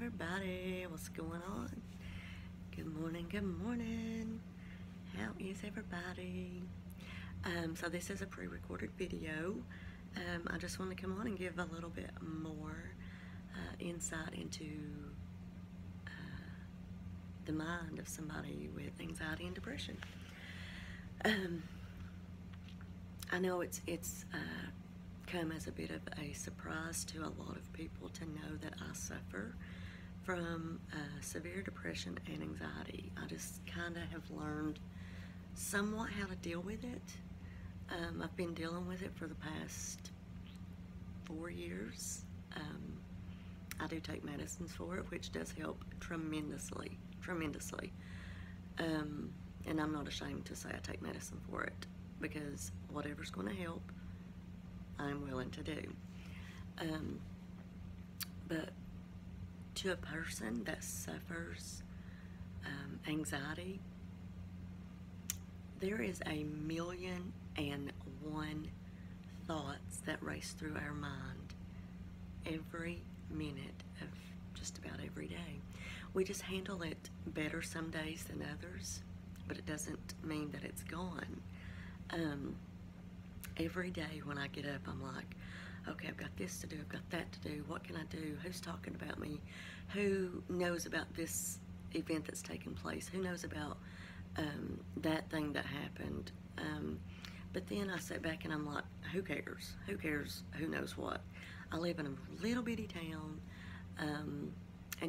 everybody, what's going on? Good morning. How is everybody? So this is a pre-recorded video. I just want to come on and give a little bit more insight into the mind of somebody with anxiety and depression. I know it's come as a bit of a surprise to a lot of people to know that I suffer from severe depression and anxiety. I just kind of have learned somewhat how to deal with it. I've been dealing with it for the past 4 years. I do take medicines for it, which does help tremendously. And I'm not ashamed to say I take medicine for it, because whatever's going to help, I'm willing to do. But to a person that suffers anxiety, there is 1,000,001 thoughts that race through our mind every minute of just about every day. We just handle it better some days than others, but it doesn't mean that it's gone. Every day when I get up, I'm like, okay, I've got this to do, I've got that to do, what can I do, who's talking about me, who knows about this event that's taken place, who knows about that thing that happened. But then I sit back and I'm like, who cares, who knows what. I live in a little bitty town, and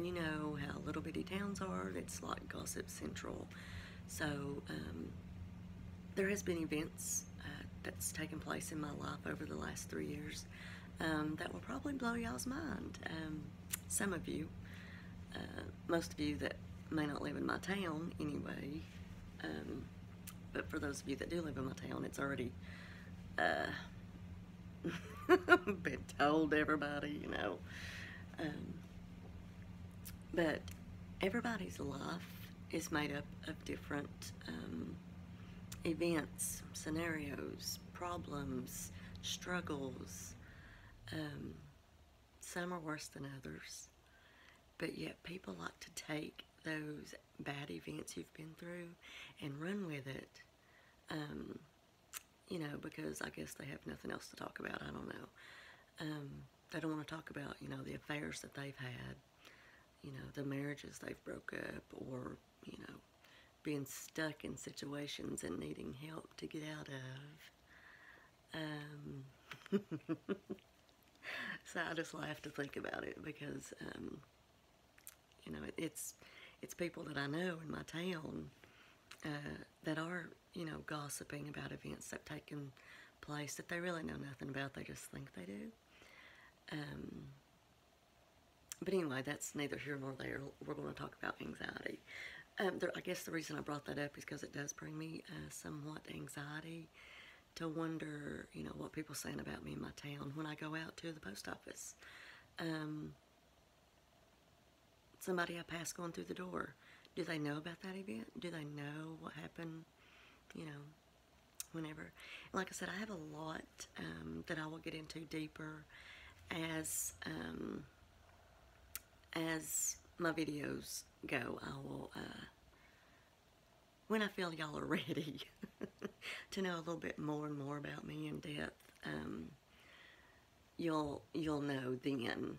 you know how little bitty towns are, it's like gossip central. So there has been events that's taken place in my life over the last 3 years that will probably blow y'all's mind. Some of you, most of you that may not live in my town anyway, but for those of you that do live in my town, it's already been told everybody, you know. But everybody's life is made up of different events, scenarios, problems, struggles. Some are worse than others, but yet people like to take those bad events you've been through and run with it, you know, because I guess they have nothing else to talk about. I don't know. They don't want to talk about, you know, the affairs that they've had, you know, the marriages they've broke up, or, you know, being stuck in situations and needing help to get out of. So I just laugh to think about it, because you know, it's people that I know in my town that are, you know, gossiping about events that have taken place that they really know nothing about. They just think they do. But anyway, that's neither here nor there. We're going to talk about anxiety. I guess the reason I brought that up is because it does bring me somewhat anxiety to wonder, you know, what people are saying about me in my town when I go out to the post office. Somebody I pass going through the door, do they know about that event? Do they know what happened, you know, whenever? And like I said, I have a lot that I will get into deeper as my videos go. I will, when I feel y'all are ready to know a little bit more and more about me in depth, you'll know then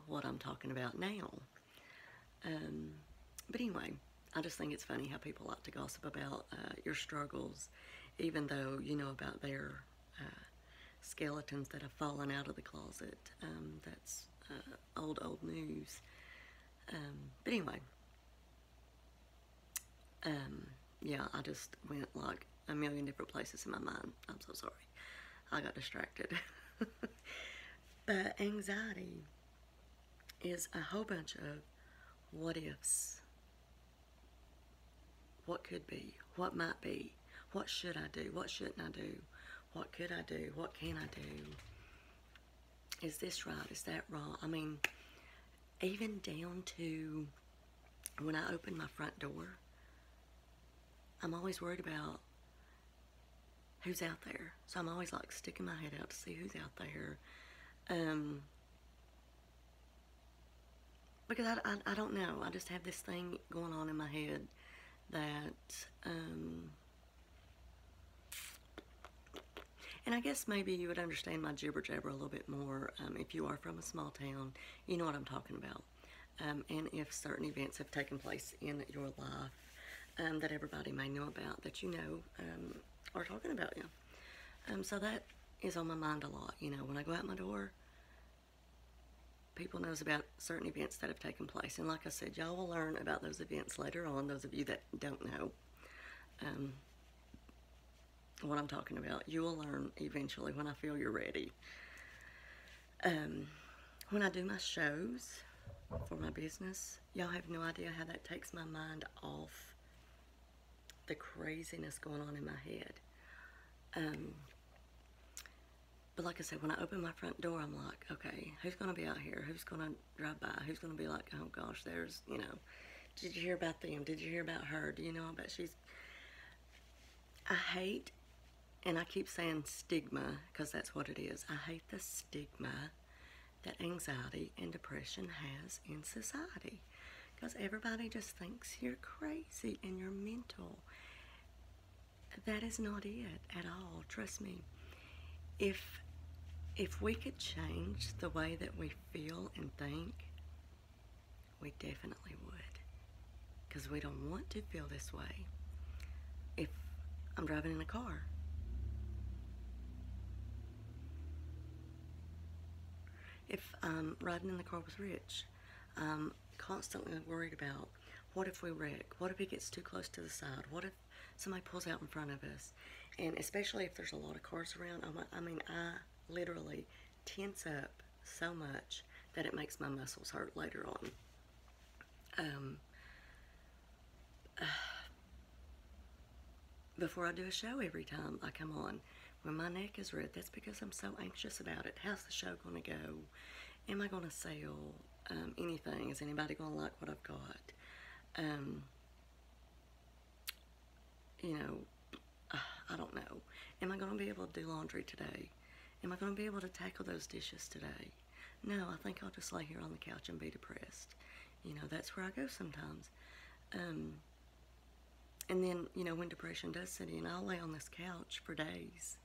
what I'm talking about now. But anyway, I just think it's funny how people like to gossip about your struggles, even though you know about their skeletons that have fallen out of the closet. That's old news. But anyway, yeah, I just went like a million different places in my mind. I'm so sorry. I got distracted. But anxiety is a whole bunch of what ifs. What could be? What might be? What should I do? What shouldn't I do? What could I do? What can I do? Is this right? Is that wrong? I mean, even down to when I open my front door, I'm always worried about who's out there. So I'm always like sticking my head out to see who's out there. because I don't know. I just have this thing going on in my head that, and I guess maybe you would understand my jibber jabber a little bit more if you are from a small town. You know what I'm talking about. And if certain events have taken place in your life that everybody may know about, that you know are talking about you. So that is on my mind a lot. You know, when I go out my door, people knows about certain events that have taken place. And like I said, y'all will learn about those events later on, those of you that don't know what I'm talking about. You will learn eventually when I feel you're ready. When I do my shows for my business, y'all have no idea how that takes my mind off the craziness going on in my head. But like I said, when I open my front door, I'm like, okay, who's going to be out here? Who's going to drive by? Who's going to be like, oh gosh, there's, you know, did you hear about them? Did you hear about her? Do you know about I hate, and I keep saying stigma because that's what it is. I hate the stigma that anxiety and depression has in society, because everybody just thinks you're crazy and you're mental. That is not it at all. Trust me. If we could change the way that we feel and think, we definitely would. Because we don't want to feel this way. If I'm driving in a car, if I'm riding in the car with Rich, I'm constantly worried about, what if we wreck? What if he gets too close to the side? What if somebody pulls out in front of us? And especially if there's a lot of cars around, I mean, I literally tense up so much that it makes my muscles hurt later on. Before I do a show every time I come on, when my neck is red, that's because I'm so anxious about it. How's the show going to go? Am I going to sell anything? Is anybody going to like what I've got? You know, I don't know. Am I going to be able to do laundry today? Am I going to be able to tackle those dishes today? No, I think I'll just lay here on the couch and be depressed. You know, that's where I go sometimes. And then, you know, when depression does set in, I'll lay on this couch for days,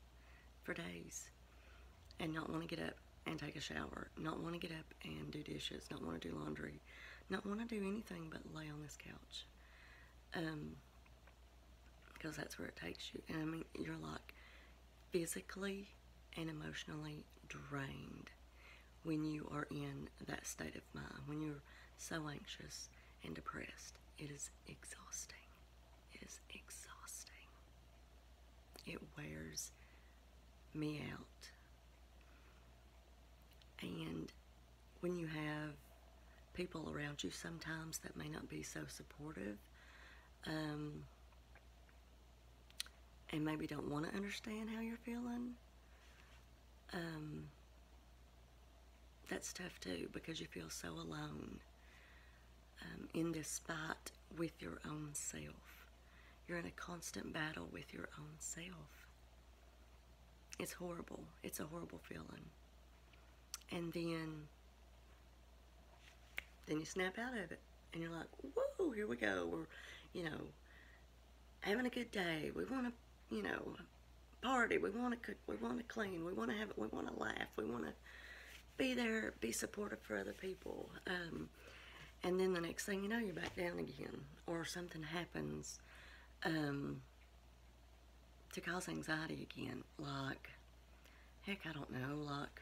and not want to get up and take a shower, not want to get up and do dishes, not want to do laundry, not want to do anything but lay on this couch. Because that's where it takes you. And I mean, you're like physically and emotionally drained when you are in that state of mind, when you're so anxious and depressed. It is exhausting. It is exhausting. It wears me out. And when you have people around you sometimes that may not be so supportive, and maybe don't want to understand how you're feeling, that's tough too, because you feel so alone in this fight with your own self. You're in a constant battle with your own self. It's horrible. It's a horrible feeling. And then you snap out of it, and you're like, whoa, here we go. We're, you know, having a good day. We want to, you know, party. We want to cook. We want to clean. We want to have it. We want to laugh. We want to be there, be supportive for other people. And then the next thing you know, you're back down again, or something happens to cause anxiety again. Like, heck, I don't know, like,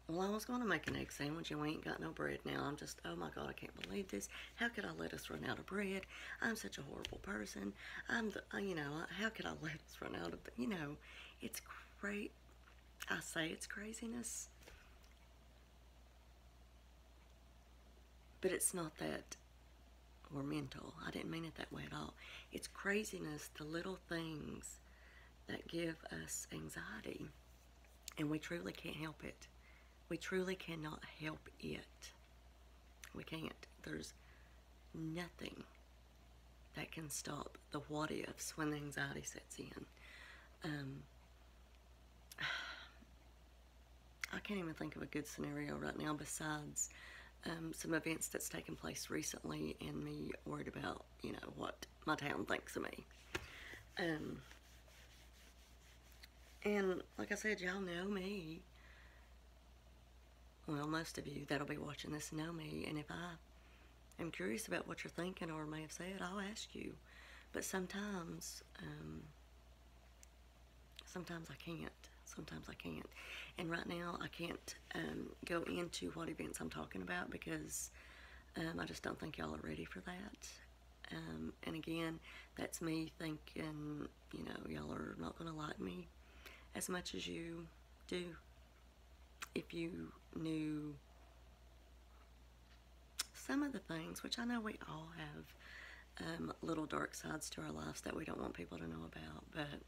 well, I was going to make an egg sandwich and we ain't got no bread now. I'm just, oh my God, I can't believe this. How could I let us run out of bread? I'm such a horrible person. You know, how could I let us run out of, you know, it's great. I say it's craziness, but it's not that we're mental. I didn't mean it that way at all. It's craziness, the little things that give us anxiety, and we truly can't help it. We truly cannot help it. We can't. There's nothing that can stop the what ifs when the anxiety sets in. I can't even think of a good scenario right now besides some events that's taken place recently and me worried about, what my town thinks of me. And like I said, y'all know me. Well, most of you that'll be watching this know me, and if I am curious about what you're thinking or may have said, I'll ask you. But sometimes I can't. Sometimes I can't. And right now, I can't go into what events I'm talking about because I just don't think y'all are ready for that. And again, that's me thinking, y'all are not going to like me as much as you do. If you knew some of the things, which I know we all have little dark sides to our lives that we don't want people to know about, but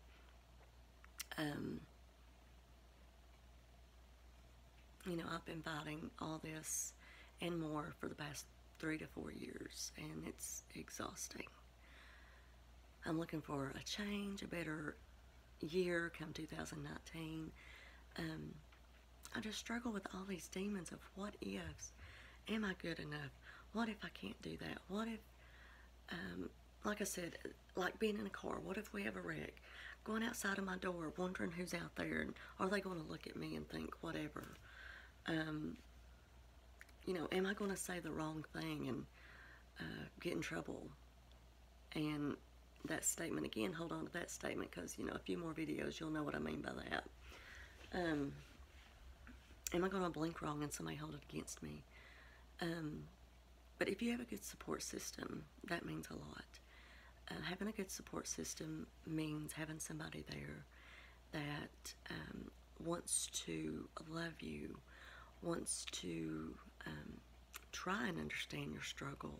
I've been fighting all this and more for the past 3 to 4 years, and it's exhausting. I'm looking for a change, a better year come 2019. I just struggle with all these demons of what ifs. Am I good enough? What if I can't do that? What if, like I said, like being in a car, what if we have a wreck? Going outside of my door, wondering who's out there, and are they going to look at me and think whatever? Am I going to say the wrong thing and get in trouble? And that statement, again, hold on to that statement because, a few more videos, you'll know what I mean by that. Am I going to blink wrong and somebody hold it against me? But if you have a good support system, that means a lot. Having a good support system means having somebody there that wants to love you, wants to try and understand your struggle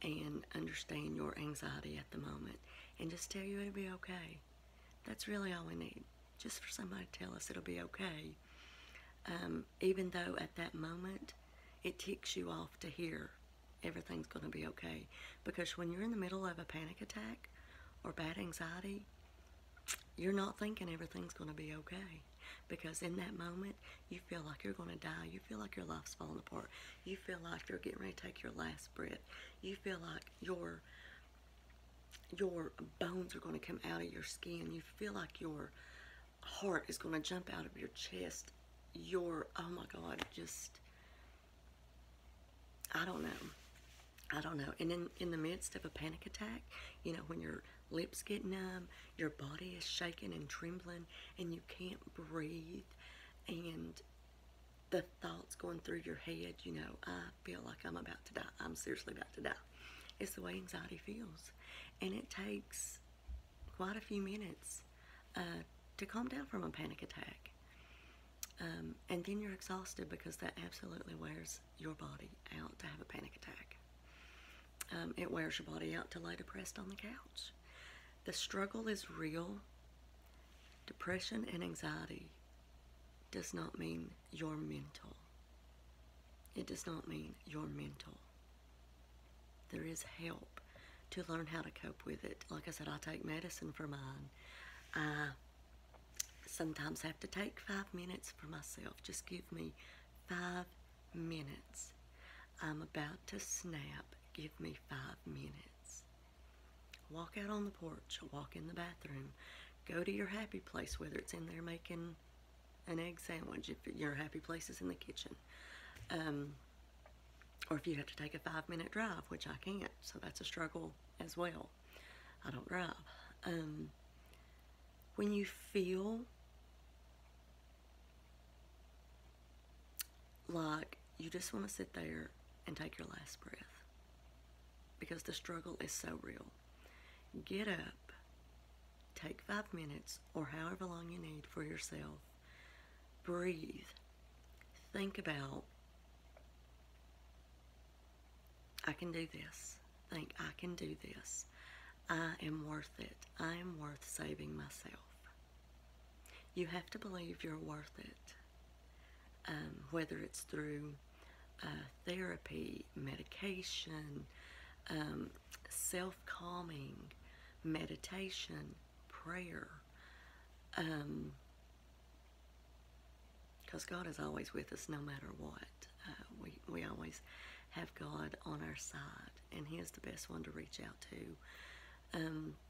and understand your anxiety at the moment and just tell you it'll be okay. That's really all we need. Just for somebody to tell us it'll be okay. Even though at that moment it ticks you off to hear everything's going to be okay. Because when you're in the middle of a panic attack or bad anxiety, you're not thinking everything's going to be okay. Because in that moment, you feel like you're going to die. You feel like your life's falling apart. You feel like you're getting ready to take your last breath. You feel like your bones are going to come out of your skin. You feel like your heart is going to jump out of your chest. Oh my God, just, I don't know. And in the midst of a panic attack, when your lips get numb, your body is shaking and trembling, and you can't breathe, and the thoughts going through your head, I feel like I'm about to die. I'm seriously about to die. It's the way anxiety feels. And it takes quite a few minutes to calm down from a panic attack. And then you're exhausted because that absolutely wears your body out to have a panic attack. It wears your body out to lay depressed on the couch. The struggle is real. Depression and anxiety does not mean you're mental. It does not mean you're mental. There is help to learn how to cope with it. Like I said, I take medicine for mine. I sometimes have to take 5 minutes for myself. Just give me 5 minutes. I'm about to snap. Give me 5 minutes. Walk out on the porch, walk in the bathroom, go to your happy place, whether it's in there making an egg sandwich, if your happy place is in the kitchen. Or if you have to take a 5-minute drive, which I can't, so that's a struggle as well. I don't drive. When you feel like you just want to sit there and take your last breath, because the struggle is so real, get up, take 5 minutes or however long you need for yourself, breathe, think about, I can do this, think I can do this, I am worth it, I am worth saving myself. You have to believe you're worth it, whether it's through therapy, medication, self-calming, meditation, prayer, because God is always with us no matter what. We always have God on our side, and He is the best one to reach out to.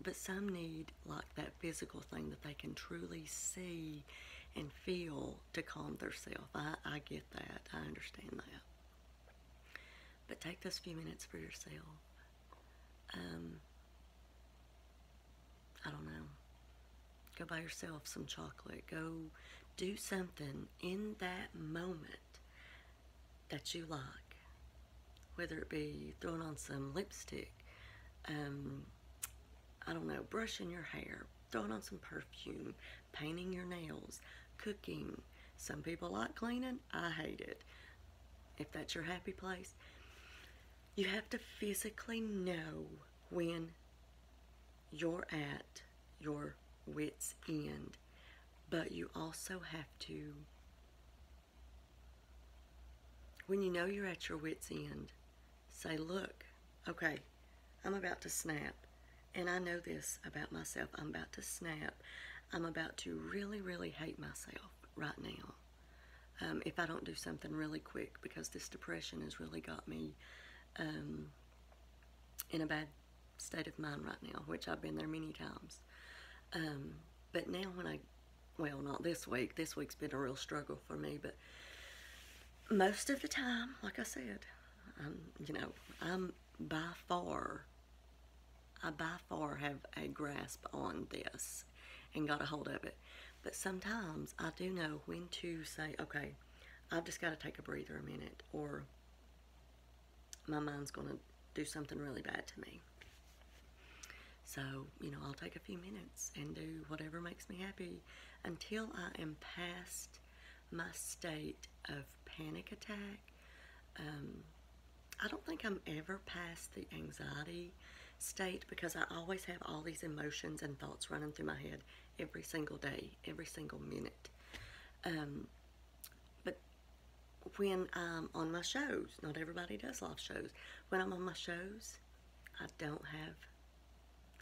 But some need like that physical thing that they can truly see and feel to calm themselves. I get that. I understand that. But take those few minutes for yourself. I don't know. Go buy yourself some chocolate. Go do something in that moment that you like. Whether it be throwing on some lipstick, I don't know, brushing your hair, throwing on some perfume, painting your nails, cooking. Some people like cleaning. I hate it. If that's your happy place, you have to physically know when you're at your wit's end, but you also have to, when you know you're at your wit's end, say, look, okay, I'm about to snap, and I know this about myself. I'm about to snap. I'm about to really, really hate myself right now. If I don't do something really quick, because this depression has really got me in a bad state of mind right now, which I've been there many times. But now well, not this week. This week's been a real struggle for me, but most of the time, like I said, I by far have a grasp on this and got a hold of it. But sometimes I do know when to say, okay, I've just got to take a breather a minute, or my mind's going to do something really bad to me. So, I'll take a few minutes and do whatever makes me happy until I am past my state of panic attack. I don't think I'm ever past the anxiety state, because I always have all these emotions and thoughts running through my head every single day, every single minute. But when I'm on my shows, not everybody does live shows. When I'm on my shows, I don't have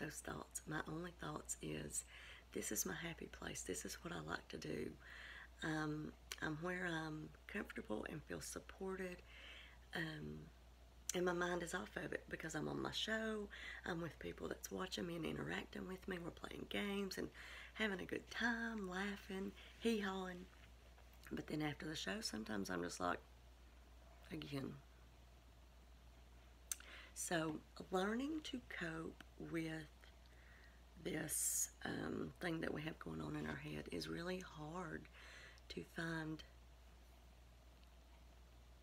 those thoughts. My only thoughts is, this is my happy place. This is what I like to do. I'm where I'm comfortable and feel supported. And my mind is off of it because I'm on my show. I'm with people that's watching me and interacting with me. We're playing games and having a good time, laughing, hee-hawing. But then after the show, sometimes I'm just like, again. So learning to cope with this thing that we have going on in our head is really hard to find.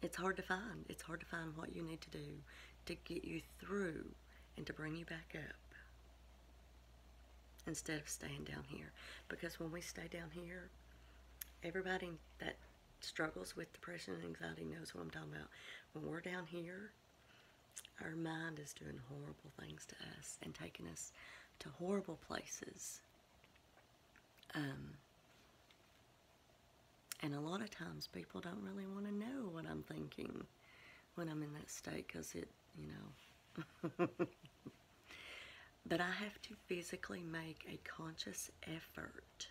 It's hard to find. It's hard to find what you need to do to get you through and to bring you back up, instead of staying down here. Because when we stay down here, everybody that struggles with depression and anxiety knows what I'm talking about. When we're down here, our mind is doing horrible things to us and taking us to horrible places. And a lot of times people don't really want to know what I'm thinking when I'm in that state, because it, But I have to physically make a conscious effort.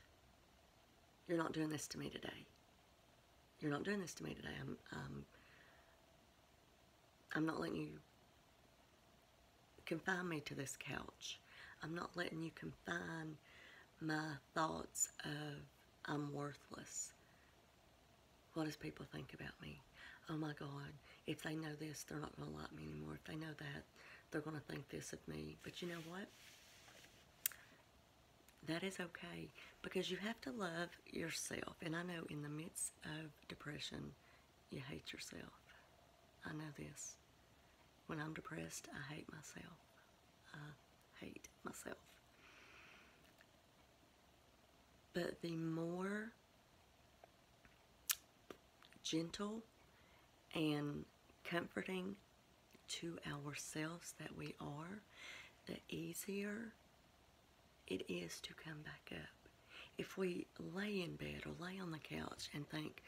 You're not doing this to me today. You're not doing this to me today. I'm not letting you confine me to this couch. I'm not letting you confine my thoughts of I'm worthless. What does people think about me? Oh my God, if they know this, they're not going to like me anymore. If they know that, they're going to think this of me. But you know what? That is okay, because you have to love yourself. And I know in the midst of depression, you hate yourself. I know this. When I'm depressed, I hate myself. I hate myself. But the more gentle and comforting to ourselves that we are, the easier it is to come back up. If we lay in bed or lay on the couch and think,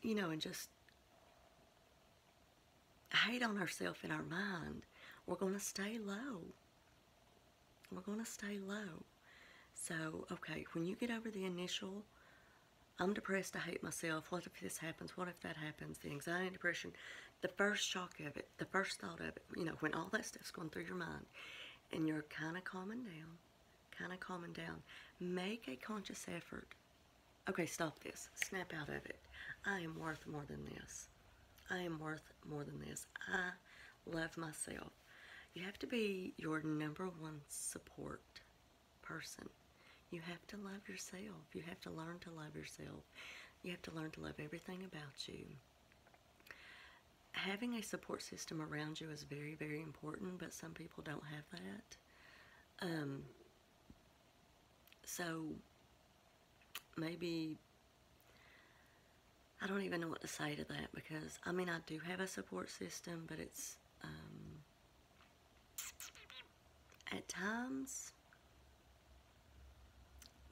and just hate on ourselves in our mind, we're going to stay low. We're going to stay low. So, okay, when you get over the initial I'm depressed, I hate myself, what if this happens, what if that happens, the anxiety and depression, the first shock of it, the first thought of it, you know, when all that stuff's going through your mind, and you're kind of calming down, make a conscious effort. Okay, stop this. Snap out of it. I am worth more than this. I am worth more than this. I love myself. You have to be your number one support person. You have to love yourself. You have to learn to love yourself. You have to learn to love everything about you. Having a support system around you is very, very important, but some people don't have that. So maybe, I don't even know what to say to that, because, I mean, I do have a support system, but it's, at times,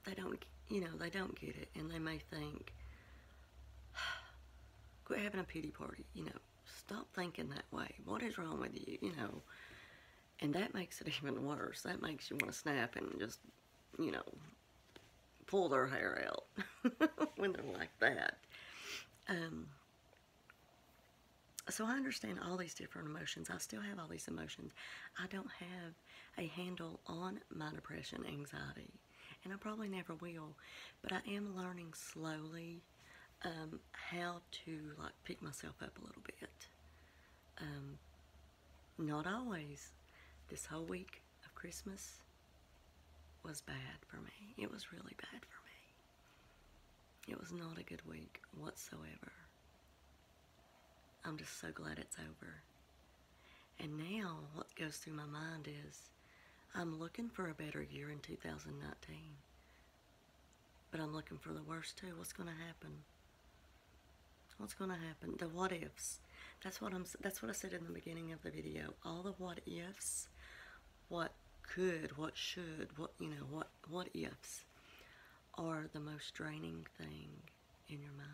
they don't, you know, they don't get it, and they may think, quit having a pity party, you know, stop thinking that way, what is wrong with you, you know, and that makes it even worse. That makes you want to snap and just, you know, pull their hair out when they're like that. So I understand all these different emotions. I still have all these emotions. I don't have a handle on my depression, anxiety, and I probably never will, but I am learning slowly how to, like, pick myself up a little bit. Not always. This whole week of Christmas was bad for me. It was really bad for me. It was not a good week whatsoever. I'm just so glad it's over. And now what goes through my mind is, I'm looking for a better year in 2019. But I'm looking for the worst too. What's going to happen? What's going to happen? The what ifs. That's what I said in the beginning of the video. All the what ifs, what could, what should, what, you know, what ifs are the most draining thing in your mind.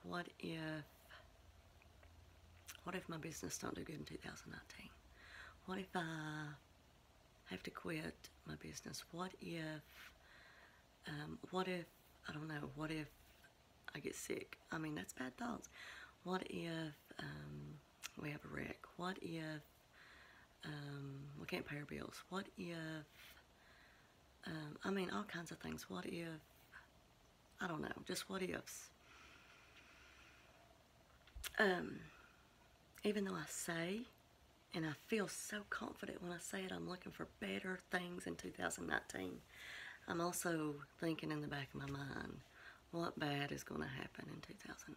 What if my business don't do good in 2019? What if I have to quit my business? What if, I don't know, what if I get sick? I mean, that's bad thoughts. What if we have a wreck? What if we can't pay our bills? What if, I mean, all kinds of things. What if, I don't know, just what ifs. Even though I say, and I feel so confident when I say it, I'm looking for better things in 2019, I'm also thinking in the back of my mind, what bad is going to happen in 2019?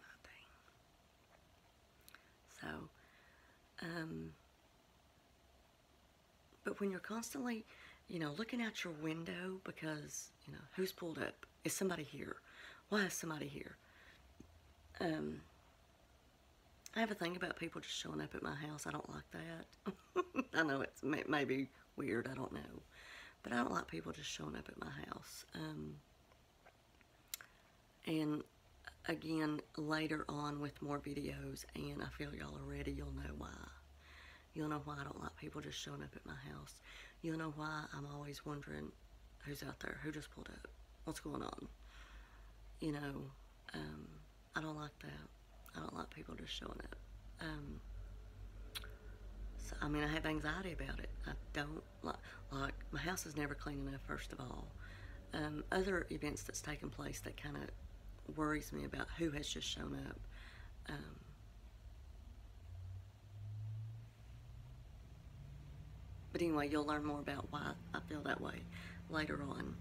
So, but when you're constantly, you know, looking out your window because, you know, who's pulled up? Is somebody here? Why is somebody here? I have a thing about people just showing up at my house. I don't like that. I know it's maybe weird, I don't know. But I don't like people just showing up at my house. And again, later on with more videos, and I feel y'all are ready, you'll know why. You'll know why I don't like people just showing up at my house. You'll know why I'm always wondering who's out there, who just pulled up, what's going on. You know, I don't like that. I don't like people just showing up. So, I mean, I have anxiety about it. I don't like my house is never clean enough, first of all. Other events that's taken place that kind of worries me about who has just shown up. But anyway, you'll learn more about why I feel that way later on.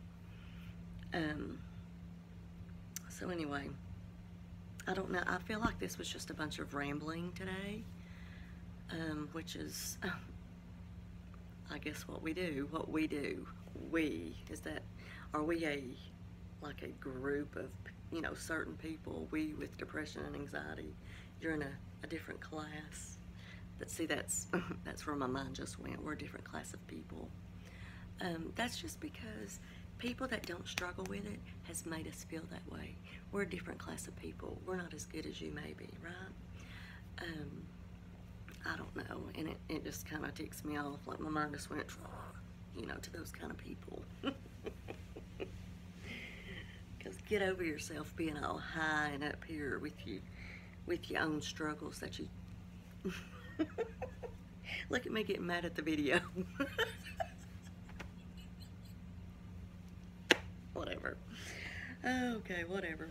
So anyway, I don't know. I feel like this was just a bunch of rambling today, which is, I guess, what we do. What we do. Are we like a group of, you know, certain people? We with depression and anxiety. You're in a different class. But see, that's where my mind just went. We're a different class of people. That's just because people that don't struggle with it has made us feel that way. We're a different class of people. We're not as good as you may be, right? I don't know, and it just kind of ticks me off. Like my mind just went, you know, to those kind of people. Because get over yourself being all high and up here with you, with your own struggles that you... Look at me getting mad at the video. Whatever. Okay, whatever.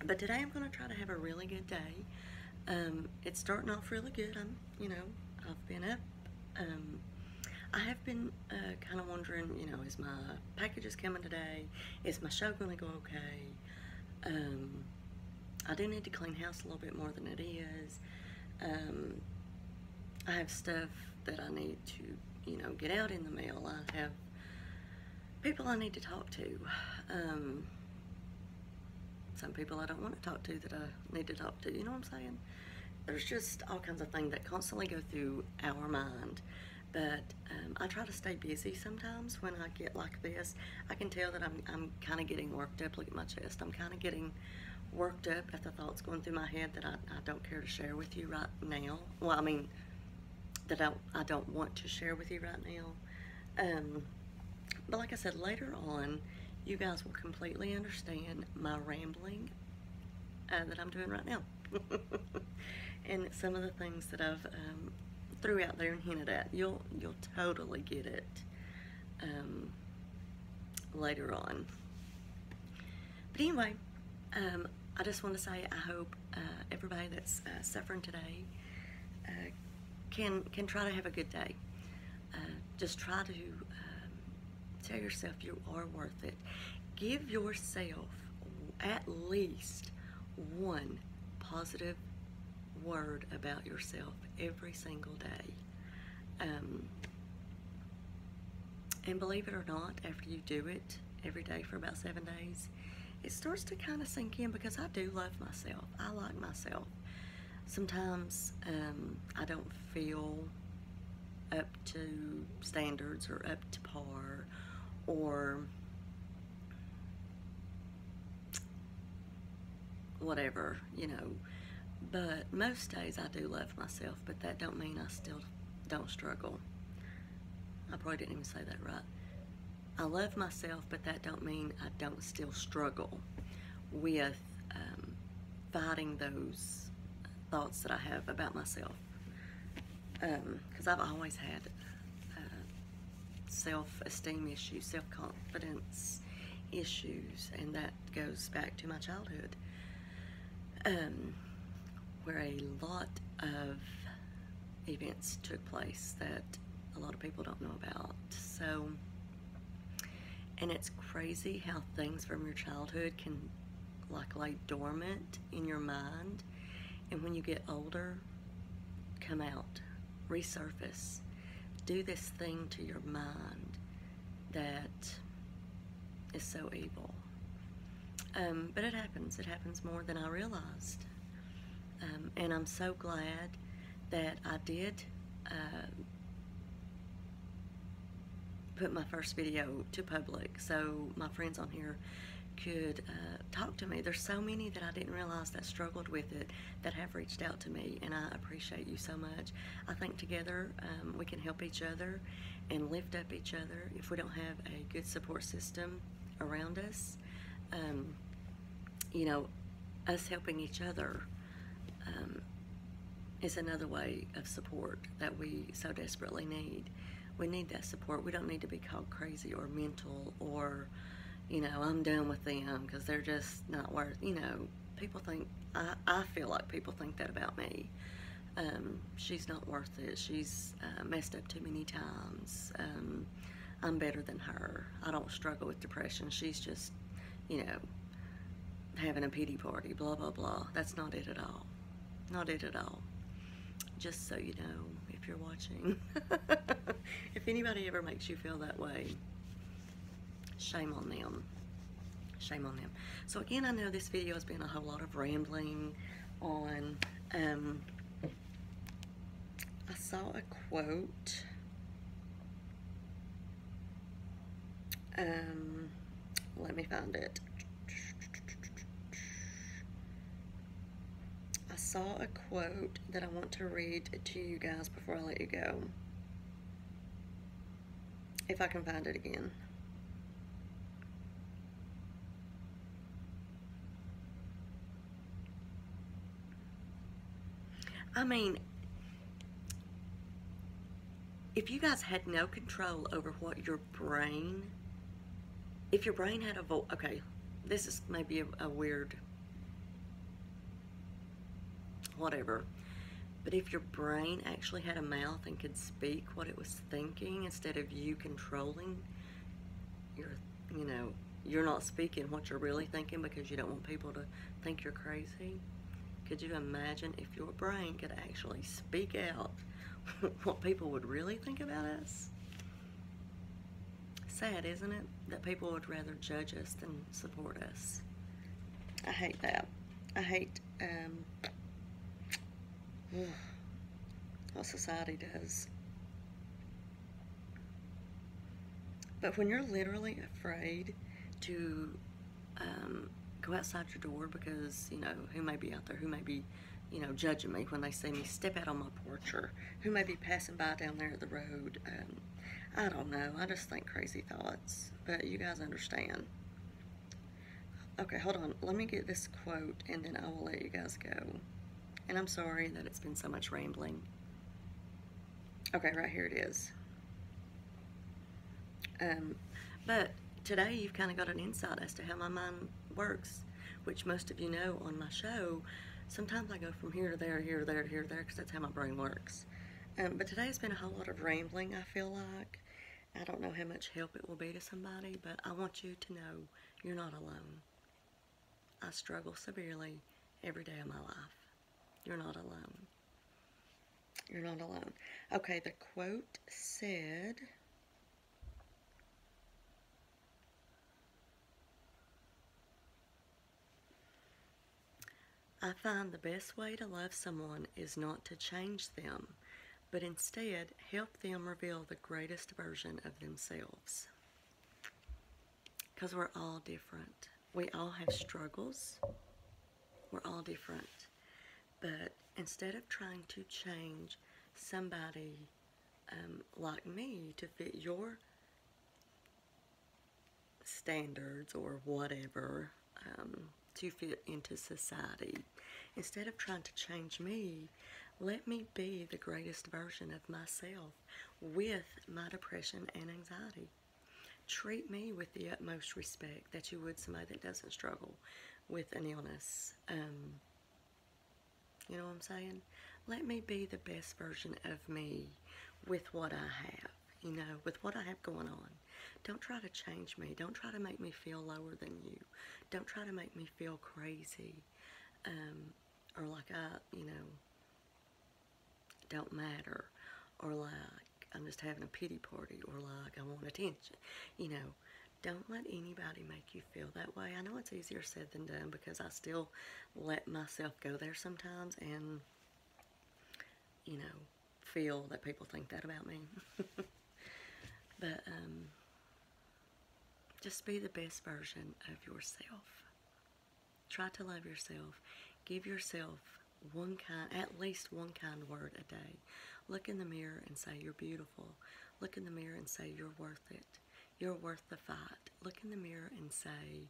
But today I'm going to try to have a really good day. It's starting off really good. I've been up. I have been kind of wondering, is my packages coming today? Is my show going to go okay? I do need to clean house a little bit more than it is. I have stuff that I need to, get out in the mail. I have people I need to talk to. Some people I don't want to talk to that I need to talk to, you know what I'm saying? There's just all kinds of things that constantly go through our mind. But I try to stay busy sometimes when I get like this. I can tell that I'm kind of getting worked up. Look at my chest. I'm kind of getting worked up at the thoughts going through my head that I don't care to share with you right now. Well, I mean, that I don't want to share with you right now. But like I said, later on, you guys will completely understand my rambling that I'm doing right now. And some of the things that I've threw out there and hinted at, you'll totally get it later on. But anyway, I just want to say I hope everybody that's suffering today can try to have a good day. Just try to tell yourself you are worth it. Give yourself at least one positive word about yourself every single day. And believe it or not, after you do it every day for about 7 days, it starts to kind of sink in, because I do love myself. I like myself. Sometimes I don't feel up to standards or up to par, or whatever, but most days I do love myself, but that don't mean I still don't struggle. I probably didn't even say that right. I love myself, but that don't mean I don't still struggle with fighting those thoughts that I have about myself, because I've always had self-esteem issues, self-confidence issues, and that goes back to my childhood, where a lot of events took place that a lot of people don't know about. So, and it's crazy how things from your childhood can like lay dormant in your mind, and when you get older, come out, resurface, do this thing to your mind that is so evil. But it happens more than I realized. And I'm so glad that I did put my first video to public, so my friends on here could talk to me. There's so many that I didn't realize that struggled with it that have reached out to me, and I appreciate you so much. I think together we can help each other and lift up each other. If we don't have a good support system around us, us helping each other is another way of support that we so desperately need. We need that support. We don't need to be called crazy or mental or, I'm done with them because they're just not worth, people think, I feel like people think that about me. She's not worth it. She's messed up too many times. I'm better than her. I don't struggle with depression. She's just, having a pity party, blah, blah, blah. That's not it at all. Not it at all. Just so you know, if you're watching. If anybody ever makes you feel that way, shame on them. Shame on them. So again, I know this video has been a whole lot of rambling on, I saw a quote, let me find it. I saw a quote that I want to read to you guys before I let you go. If I can find it again. I mean, if you guys had no control over what your brain, if your brain had a voice, okay, this is maybe a weird, whatever, but if your brain actually had a mouth and could speak what it was thinking instead of you controlling your, you know, you're not speaking what you're really thinking because you don't want people to think you're crazy. Could you imagine if your brain could actually speak out what people would really think about us? Sad, isn't it? That people would rather judge us than support us. I hate that. I hate what society does. But when you're literally afraid to go outside your door because, you know, who may be out there, who may be, you know, judging me when they see me step out on my porch, or who may be passing by down there at the road. I don't know. I just think crazy thoughts. But you guys understand. Okay, hold on. Let me get this quote and then I will let you guys go. And I'm sorry that it's been so much rambling. Okay, right here it is. But today you've kind of got an insight as to how my mind works, which most of you know on my show. Sometimes I go from here to there, here to there, here to there, because that's how my brain works. But today has been a whole lot of rambling, I feel like. I don't know how much help it will be to somebody, but I want you to know you're not alone. I struggle severely every day of my life. You're not alone. You're not alone. Okay, the quote said, I find the best way to love someone is not to change them, but instead help them reveal the greatest version of themselves. Because we're all different. We all have struggles. We're all different. But instead of trying to change somebody like me to fit your standards or whatever, to fit into society, instead of trying to change me, let me be the greatest version of myself with my depression and anxiety. Treat me with the utmost respect that you would somebody that doesn't struggle with an illness. You know what I'm saying? Let me be the best version of me with what I have, you know, with what I have going on. Don't try to change me. Don't try to make me feel lower than you. Don't try to make me feel crazy, or like I, you know, don't matter, or like I'm just having a pity party, or like I want attention. You know, don't let anybody make you feel that way. I know it's easier said than done because I still let myself go there sometimes and, you know, feel that people think that about me. But just be the best version of yourself. Try to love yourself. Give yourself at least one kind word a day. Look in the mirror and say you're beautiful. Look in the mirror and say you're worth it. You're worth the fight. Look in the mirror and say,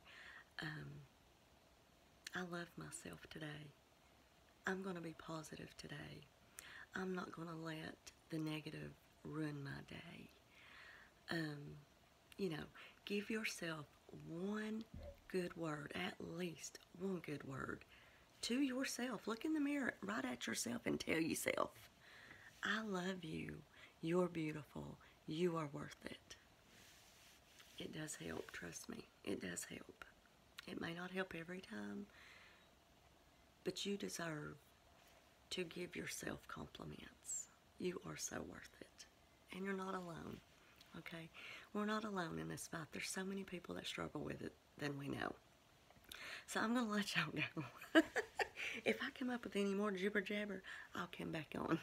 I love myself today. I'm going to be positive today. I'm not going to let the negative ruin my day. You know, give yourself one good word, at least one good word to yourself. Look in the mirror right at yourself and tell yourself, I love you. You're beautiful. You are worth it. It does help, trust me. It does help. It may not help every time, but you deserve to give yourself compliments. You are so worth it. And you're not alone, okay? We're not alone in this fight. There's so many people that struggle with it than we know. So I'm going to let y'all go. If I come up with any more jibber jabber, I'll come back on.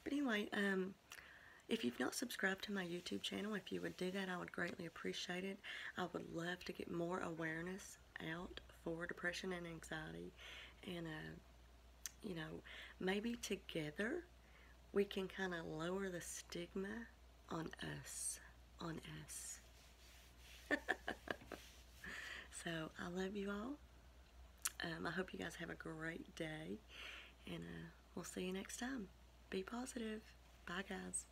But anyway, if you've not subscribed to my YouTube channel, if you would do that, I would greatly appreciate it. I would love to get more awareness out for depression and anxiety. And, you know, maybe together we can kind of lower the stigma on us. So, I love you all. I hope you guys have a great day. And we'll see you next time. Be positive. Bye, guys.